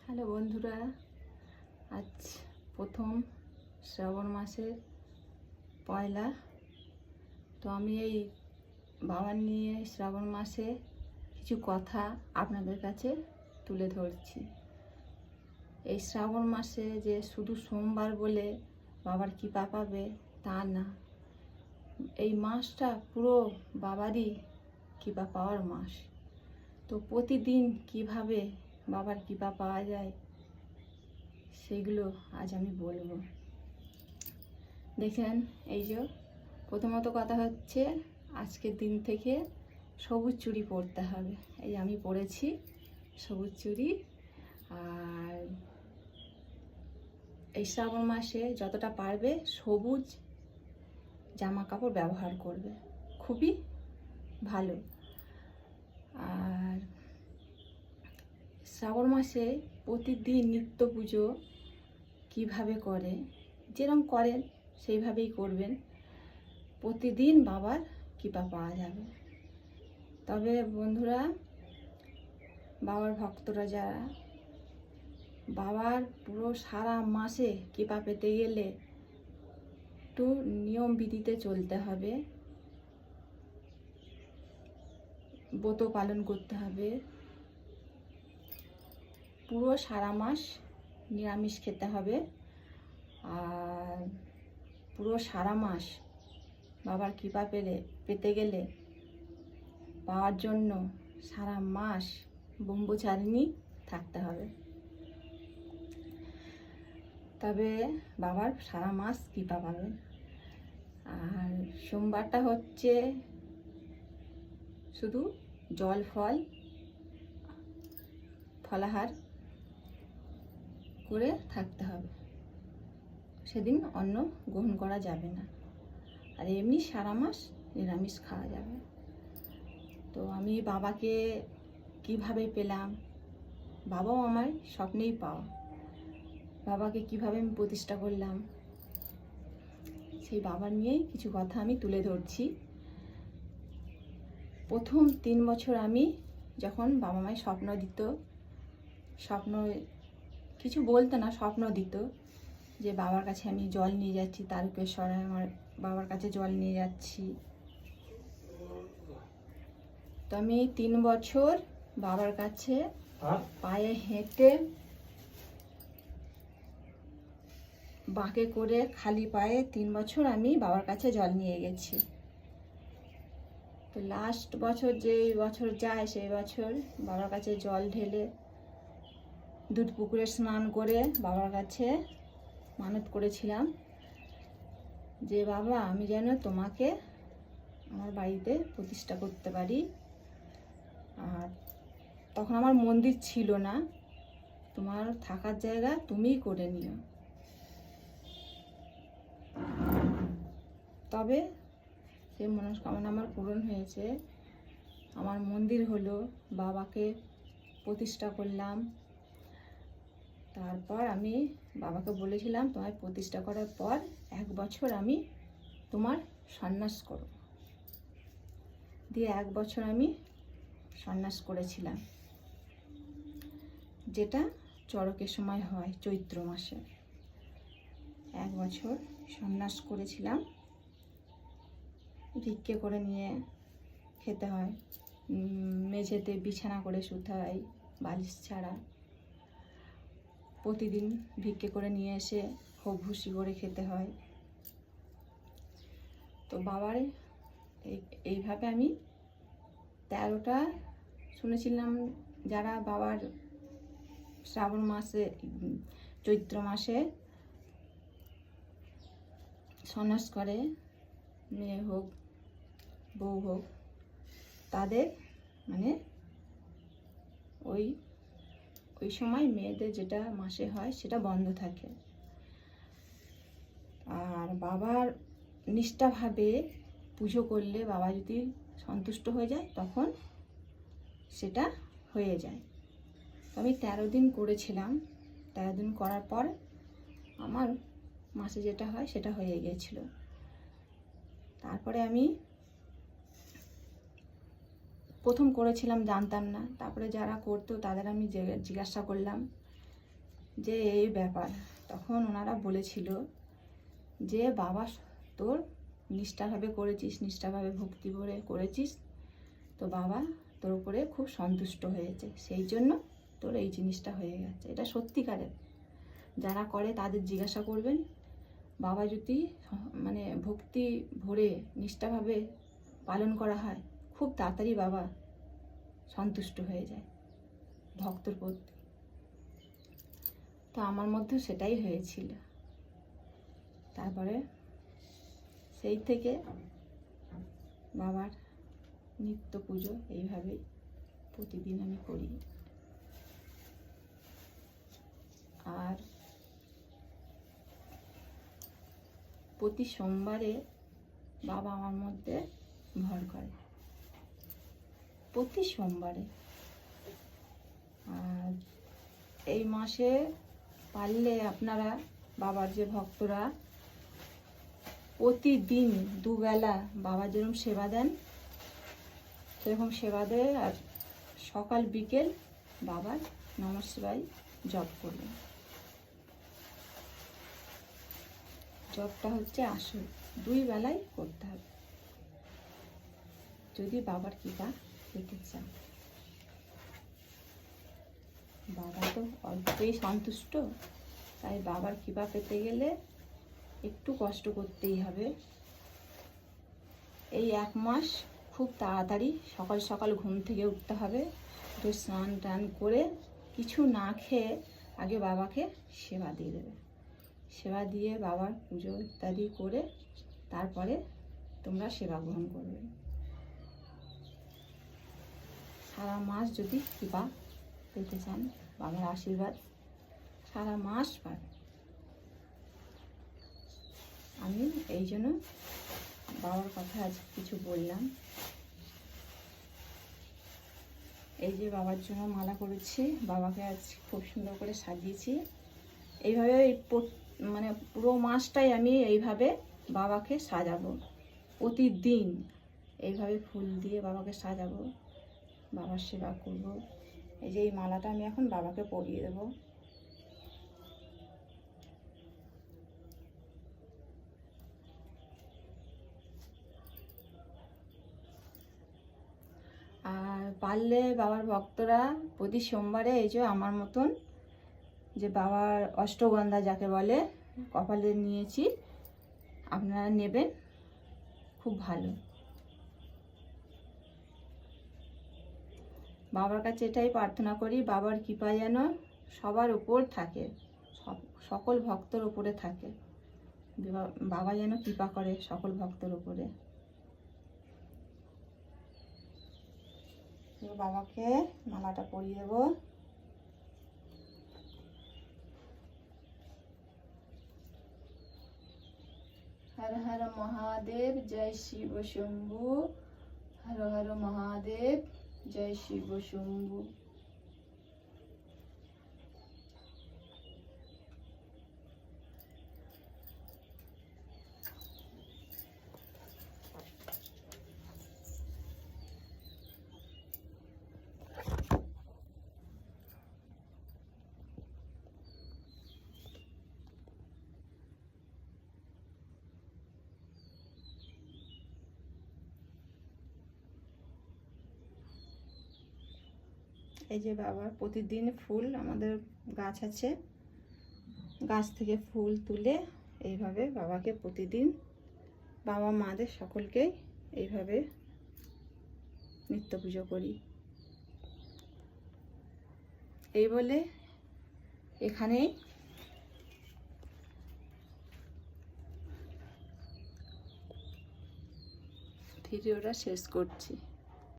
Hello বন্ধুরা, আজ প্রথম শ্রাবণ মাসের পয়লা। তো আমি এই বাবার নিয়ে শ্রাবণ মাসে কিছু কথা আপনাদের কাছে তুলে ধরছি। এই শ্রাবণ মাসে যে শুধু সোমবার বলে বাবার কৃপা পাবে তা না, এই মাসটা পুরো বাবারই কৃপা পাওয়ার মাস। তো প্রতিদিন কিভাবে বাবার কৃপা পাওয়া যায় সেগুলো আজ আমি বলবো। দেখেন, এই যে প্রথমত কথা হচ্ছে, আজকের দিন থেকে সবুজ চুড়ি পরতে হবে। এই আমি পরেছি সবুজ চুড়ি। আর এই শ্রাবণ মাসে যতটা পারবে সবুজ জামা কাপড় ব্যবহার করবে, খুবই ভালো। আর শ্রাবণ মাসে প্রতিদিন নিত্য পুজো কিভাবে করে, যেরকম করেন সেইভাবেই করবেন, প্রতিদিন বাবার কৃপা পাওয়া যাবে। তবে বন্ধুরা, বাবার ভক্তরা যারা, বাবার পুরো সারা মাসে কৃপা পেতে গেলে একটু নিয়ম বিধিতে চলতে হবে, ব্রত পালন করতে হবে, পুরো সারা মাস নিরামিষ খেতে হবে। আর পুরো সারা মাস বাবার কৃপা পেতে গেলে পাওয়ার জন্য সারা মাস ব্রহ্মচারিণী থাকতে হবে, তবে বাবার সারা মাস কৃপা পাবেন। আর সোমবারটা হচ্ছে শুধু জল ফল ফলাহার করে থাকতে হবে, সেদিন অন্ন গ্রহণ করা যাবে না। আর এমনি সারা মাস নিরামিষ খাওয়া যাবে। তো আমি বাবাকে কিভাবে পেলাম, বাবাও আমার স্বপ্নেই পাওয়া, বাবাকে কিভাবে আমি প্রতিষ্ঠা করলাম সেই বাবার নিয়েই কিছু কথা আমি তুলে ধরছি। প্রথম 3 বছর আমি যখন বাবা মায়ের স্বপ্ন কিছু বলতো না, স্বপ্ন দিত যে বাবার কাছে আমি জল নিয়ে যাচ্ছি, তারকেশ্বরে আমার বাবার কাছে জল নিয়ে যাচ্ছি। তো আমি 3 বছর বাবার কাছে পায়ে হেঁটে, বাঁকে করে, খালি পায়ে 3 বছর আমি বাবার কাছে জল নিয়ে গেছি। তো লাস্ট বছর যেই বছর যায় সেই বছর বাবার কাছে জল ঢেলে দুধ পুকুরে স্নান করে বাবার কাছে মানত করেছিলাম যে বাবা, আমি যেন তোমাকে আমার বাড়িতে প্রতিষ্ঠা করতে পারি। আর তখন আমার মন্দির ছিল না, তোমার থাকার জায়গা তুমিই করে নিও। তবে সেই মনস্কামনা আমার পূরণ হয়েছে, আমার মন্দির হলো, বাবাকে প্রতিষ্ঠা করলাম। তারপর আমি বাবাকে বলেছিলাম, তোমায় প্রতিষ্ঠা করার পর 1 বছর আমি তোমার সন্ন্যাস করব। দিয়ে 1 বছর আমি সন্ন্যাস করেছিলাম, যেটা চড়কের সময় হয় চৈত্র মাসে। 1 বছর সন্ন্যাস করেছিলাম। ভিক্ষে করে নিয়ে খেতে হয়, মেঝেতে বিছানা করে শুতে হয় বালিশ ছাড়া। প্রতিদিন ভিক্ষে করে নিয়ে এসে হোক ভুসি করে খেতে হয়। তো বাবার এইভাবে আমি 13টা শুনেছিলাম, যারা বাবার শ্রাবণ মাসে চৈত্র মাসে সন্ন্যাস করে, মেয়ে হোক বউ হোক, তাদের মানে ওই সময় মেয়েদের যেটা মাসে হয় সেটা বন্ধ থাকে। আর বাবার নিষ্ঠাভাবে পুজো করলে বাবা যদি সন্তুষ্ট হয়ে যায় তখন সেটা হয়ে যায়। তো আমি 13 দিন করেছিলাম। 13 দিন করার পর আমার মাসে যেটা হয় সেটা হয়ে গিয়েছিল। তারপরে আমি প্রথম করেছিলাম, জানতাম না। তারপরে যারা করতো তাদের আমি জিজ্ঞাসা করলাম যে এই ব্যাপার। তখন ওনারা বলেছিল যে বাবা তোর নিষ্ঠাভাবে করেছিস, নিষ্ঠাভাবে ভক্তি ভরে করেছিস, তো বাবা তোর উপরে খুব সন্তুষ্ট হয়েছে, সেই জন্য তোর এই জিনিসটা হয়ে গেছে। এটা সত্যিকারের, যারা করে তাদের জিজ্ঞাসা করবেন। বাবা যদি মানে ভক্তি ভরে নিষ্ঠাভাবে পালন করা হয়, খুব তাড়াতাড়ি বাবা সন্তুষ্ট হয়ে যায় ভক্তর প্রতি। তো আমার মধ্যেও সেটাই হয়েছিল। তারপরে সেই থেকে বাবার নিত্য পুজো এইভাবেই প্রতিদিন আমি করি। আর প্রতি সোমবারে বাবা আমার মধ্যে ভর করে, প্রতি সোমবারে। আর এই মাসে পারলে আপনারা বাবার যে ভক্তরা প্রতিদিন দুবেলা বাবা যেরকম সেবা দেন সেরকম সেবা দেয়, আর সকাল বিকেল বাবার নমঃ শিবায় জপ করবেন। জপটা হচ্ছে আসল, দুই বেলায় করতে হবে যদি বাবার কৃপা পেতে চান। বাবা তো অল্পেই সন্তুষ্ট, তাই বাবার কৃপা পেতে গেলে একটু কষ্ট করতেই হবে। এই 1 মাস খুব তাড়াতাড়ি সকাল সকাল ঘুম থেকে উঠতে হবে, একটু স্নান টান করে কিছু না খেয়ে আগে বাবাকে সেবা দিয়ে দেবে। সেবা দিয়ে বাবার পুজো ইত্যাদি করে তারপরে তোমরা সেবা গ্রহণ করবে। সারা মাস যদি কৃপা পেতে চান, বাবার আশীর্বাদ সারা মাস পাবে। আমি এই জন্য বাবার কথা আজ কিছু বললাম। এই যে বাবার জন্য মালা করেছি, বাবাকে আজ খুব সুন্দর করে সাজিয়েছি। এইভাবে মানে পুরো মাসটাই আমি এইভাবে বাবাকে সাজাবো, প্রতিদিন এইভাবে ফুল দিয়ে বাবাকে সাজাবো, বাবার সেবা করব। এই যে এই মালাটা আমি এখন বাবাকে পরিয়ে দেবো। আর পারলে বাবার ভক্তরা প্রতি সোমবারে এই যে আমার মতন যে বাবার অষ্টগন্ধা যাকে বলে কপালে নিয়েছি, আপনারা নেবেন, খুব ভালো। বাবার কাছে এটাই প্রার্থনা করি, বাবার কৃপা যেন সবার উপর থাকে, সকল ভক্তর উপরে থাকে। বাবা যেন কৃপা করে সকল ভক্তর উপরে। বাবাকে মালাটা পরিয়ে দেবো। हर हर महादेव, जय शिव शंभु। हर हर महादेव, जय शिव शंभु। এই যে বাবার প্রতিদিন ফুল, আমাদের গাছ আছে, গাছ থেকে ফুল তুলে এইভাবে বাবাকে প্রতিদিন, বাবা মাদের সকলকেই এইভাবে নিত্য পুজো করি। এই বলে এখানেই ভিডিওটা শেষ করছি।